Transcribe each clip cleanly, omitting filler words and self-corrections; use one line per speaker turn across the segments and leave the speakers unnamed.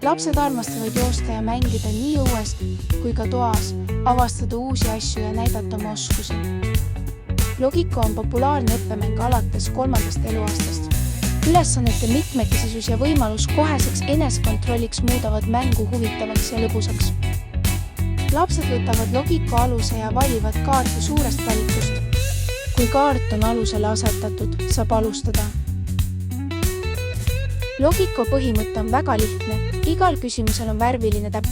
Lapsed armastavad joosta ja mängida nii õues kui ka toas, avastada uusi asju ja näidata oma oskusi. Logiko on populaarne õppemäng alates 3. eluaastast. Ülesannete mitmekesisus ja võimalus koheseks enesekontrolliks muudavad mängu huvitavaks ja lõbusaks. Lapsed võtavad logiko aluse ja valivad kaarti suurest valikust. Kui kaart on alusele asetatud, saab alustada. Logiko põhimõte on väga lihtne, igal küsimusel on värviline täpp.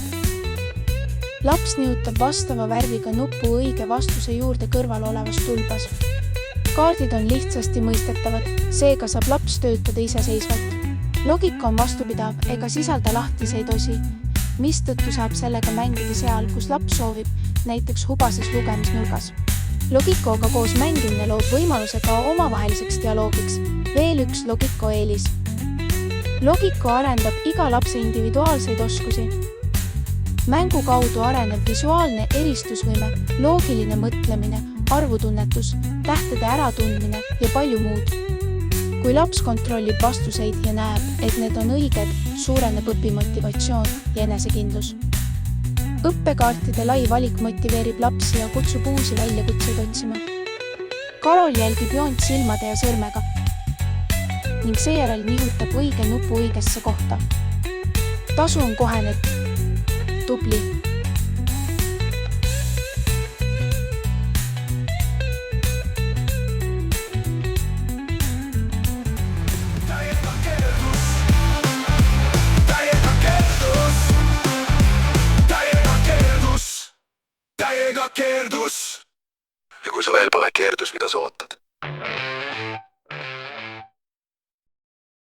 Laps niutab vastava värviga nupu õige vastuse juurde kõrval olevas tulbas. Kaardid on lihtsasti mõistetavad, seega saab laps töötada iseseisvalt. Logika on vastupidav ega sisalda lahtiseid osi, mistõttu saab sellega mängida seal, kus laps soovib, näiteks hubases lugemisnurgas. Logikoga koos mängimine loob võimaluse ka omavaheliseks dialoogiks. Veel üks logiko eelis. Logiko arendab iga lapse individuaalseid oskusi. Mängu kaudu areneb visuaalne eristusvõime, loogiline mõtlemine, arvutunnetus, tähtede äratundmine ja palju muud. Kui laps kontrollib vastuseid ja näeb, et need on õiged, suureneb õpimotivatsioon ja enesekindlus. Õppekaartide lai valik motiveerib lapsi ja kutsub uusi väljakutseid otsima. Karol jälgib joont silmade ja sõrmega ning seejärel nihutab õige nupu õigesse kohta. Tasu on kohene. Tubli.
Täiega keerdus. Ja kui sa veel pole keerdus, mida sa ootad?